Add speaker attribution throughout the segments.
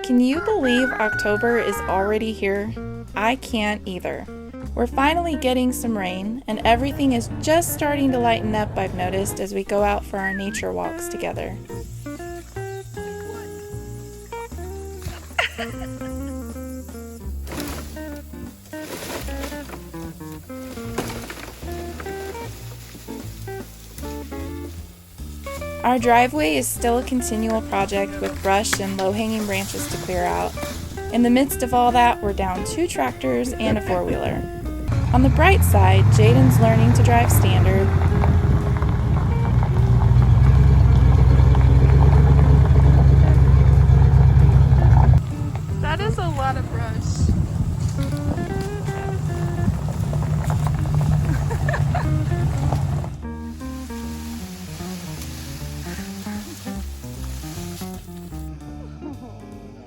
Speaker 1: Can you believe October is already here? I can't either. We're finally getting some rain, and everything is just starting to lighten up, I've noticed, as we go out for our nature walks together. Our driveway is still a continual project with brush and low-hanging branches to clear out. In the midst of all that, we're down 2 tractors and a 4-wheeler. On the bright side, Jaden's learning to drive standard. That is a lot of brush.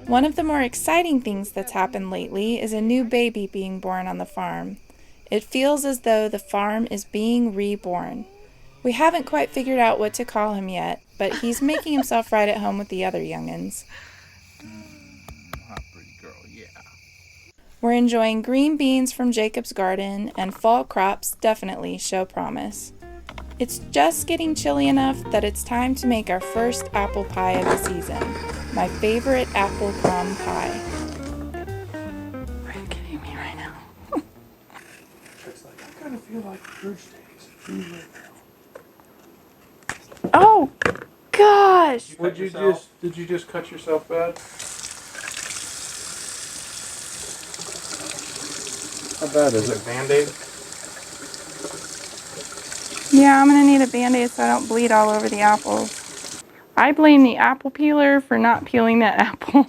Speaker 1: One of the more exciting things that's happened lately is a new baby being born on the farm. It feels as though the farm is being reborn. We haven't quite figured out what to call him yet, but he's making himself right at home with the other young'uns.
Speaker 2: Hot pretty girl, yeah.
Speaker 1: We're enjoying green beans from Jacob's garden, and fall crops definitely show promise. It's just getting chilly enough that it's time to make our first apple pie of the season. My favorite apple crumb pie. Are you kidding me right now?
Speaker 2: It's like, I kind of feel like Thursday is food right now.
Speaker 1: Oh, gosh!
Speaker 2: Did you just cut yourself bad? How bad is it? Band-Aid?
Speaker 1: Yeah, I'm gonna need a Band-Aid so I don't bleed all over the apples. I blame the apple peeler for not peeling that apple.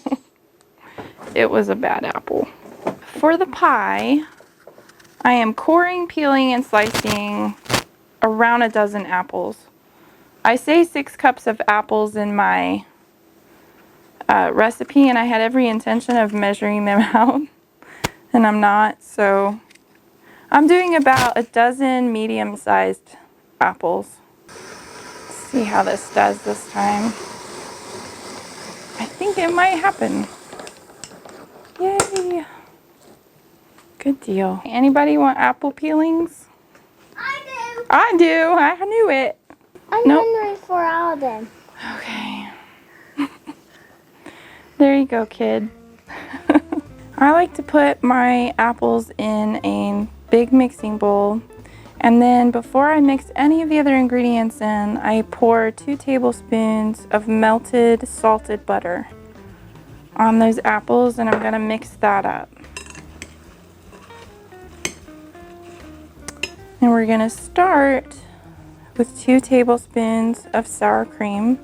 Speaker 1: It was a bad apple. For the pie, I am coring, peeling, and slicing around a dozen apples. I say 6 cups of apples in my recipe, and I had every intention of measuring them out, and I'm not, so I'm doing about a dozen medium-sized apples. Let's see how this does this time. I think it might happen. Yay! Good deal. Anybody want apple peelings?
Speaker 3: I do.
Speaker 1: I do. I knew it.
Speaker 3: I'm wondering for all of them.
Speaker 1: Okay. There you go, kid. I like to put my apples in a big mixing bowl, and then before I mix any of the other ingredients in, I pour 2 tablespoons of melted salted butter on those apples, and I'm going to mix that up. And we're going to start with 2 tablespoons of sour cream,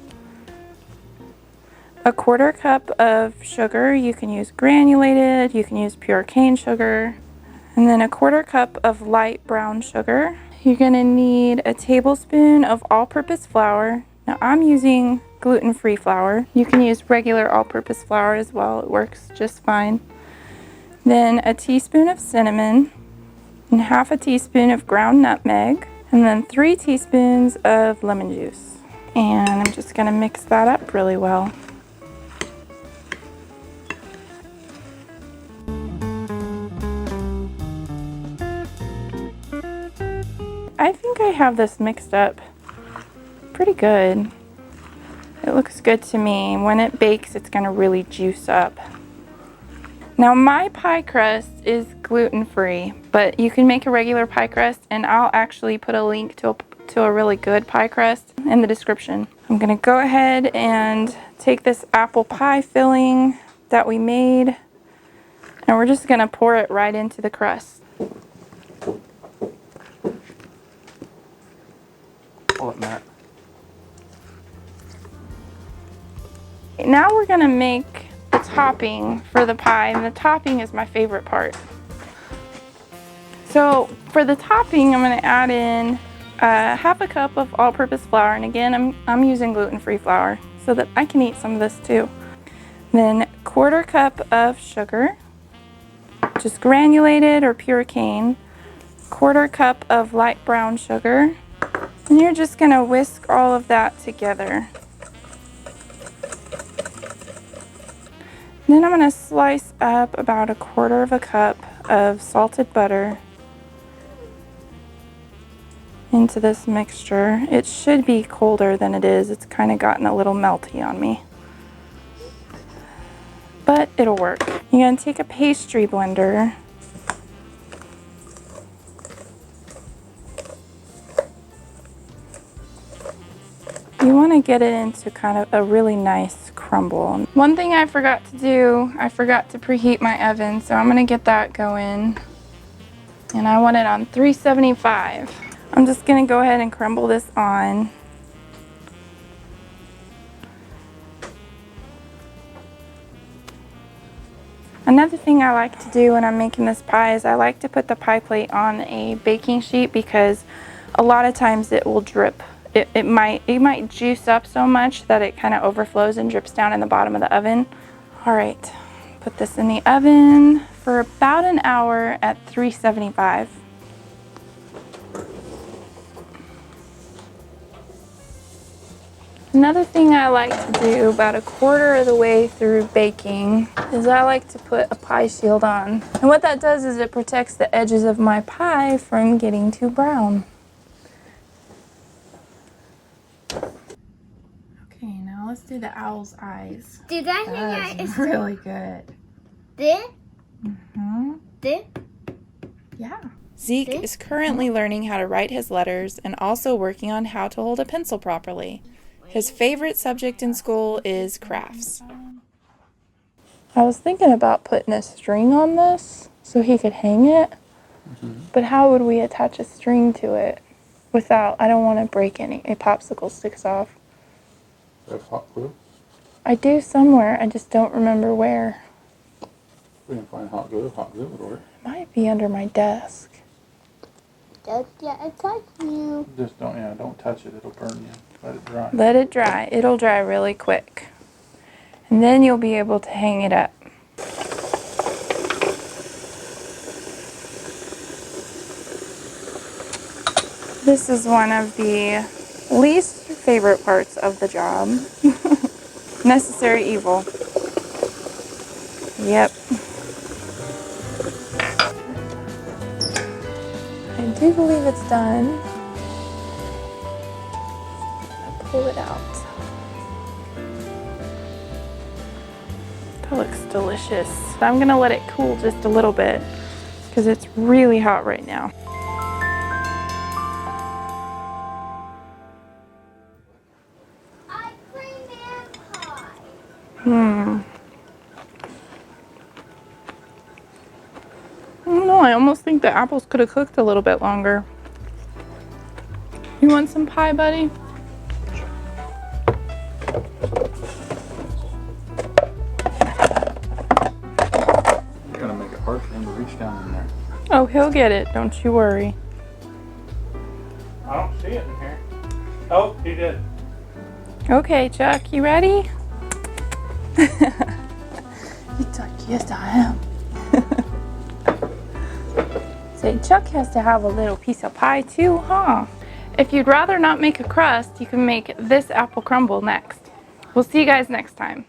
Speaker 1: a 1/4 cup of sugar. You can use granulated, you can use pure cane sugar, and then a 1/4 cup of light brown sugar. You're going to need a tablespoon of all-purpose flour. Now I'm using gluten-free flour. You can use regular all-purpose flour as well. It works just fine. Then a teaspoon of cinnamon, and 1/2 teaspoon of ground nutmeg, and then 3 teaspoons of lemon juice. And I'm just going to mix that up really well. I think I have this mixed up pretty good. It looks good to me. When it bakes, it's going to really juice up. Now my pie crust is gluten-free, but you can make a regular pie crust, and I'll actually put a link to a really good pie crust in the description. I'm going to go ahead and take this apple pie filling that we made, and we're just going to pour it right into the crust.
Speaker 2: Pull it, Matt.
Speaker 1: Now we're going to make the topping for the pie, and the topping is my favorite part. So for the topping, I'm going to add in 1/2 cup of all-purpose flour, and again I'm using gluten-free flour so that I can eat some of this too. Then 1/4 cup of sugar, just granulated or pure cane, 1/4 cup of light brown sugar, and you're just going to whisk all of that together. Then I'm going to slice up about 1/4 cup of salted butter into this mixture. It should be colder than it is. It's kind of gotten a little melty on me, but it'll work. You're going to take a pastry blender. You want to get it into kind of a really nice crumble. One thing I forgot to do, I forgot to preheat my oven, so I'm going to get that going. And I want it on 375. I'm just going to go ahead and crumble this on. Another thing I like to do when I'm making this pie is I like to put the pie plate on a baking sheet, because a lot of times it will drip. It might juice up so much that it kind of overflows and drips down in the bottom of the oven. All right, put this in the oven for about an hour at 375. Another thing I like to do about 1/4 of the way through baking is I like to put a pie shield on. And what that does is it protects the edges of my pie from getting too brown. Okay, now let's do the owl's eyes.
Speaker 3: Did I
Speaker 1: That's
Speaker 3: think it's
Speaker 1: really good.
Speaker 3: this? This?
Speaker 1: Yeah. Zeke is currently learning how to write his letters and also working on how to hold a pencil properly. His favorite subject in school is crafts. I was thinking about putting a string on this so he could hang it, but how would we attach a string to it without, I don't want to break any popsicle sticks off.
Speaker 2: Do you have hot glue?
Speaker 1: I do somewhere, I just don't remember where.
Speaker 2: We can find hot glue would work.
Speaker 1: It might be under my desk.
Speaker 3: Don't get a touch you.
Speaker 2: Just don't touch it, it'll burn you. Let it dry.
Speaker 1: Let it dry. It'll dry really quick. And then you'll be able to hang it up. This is one of the least favorite parts of the job. Necessary evil. Yep. I do believe it's done. Pull it out. That looks delicious. I'm gonna let it cool just a little bit because it's really hot right now.
Speaker 3: Ice cream and pie.
Speaker 1: I don't know, I almost think the apples could have cooked a little bit longer. You want some pie, buddy?
Speaker 2: You're gonna make it hard for him to reach down in there.
Speaker 1: Oh, he'll get it, don't you worry.
Speaker 2: I don't see it in here. Oh, he did.
Speaker 1: Okay, Chuck, you ready? He's like, yes, I am. Say, Chuck has to have a little piece of pie too, huh? If you'd rather not make a crust, you can make this apple crumble next. We'll see you guys next time.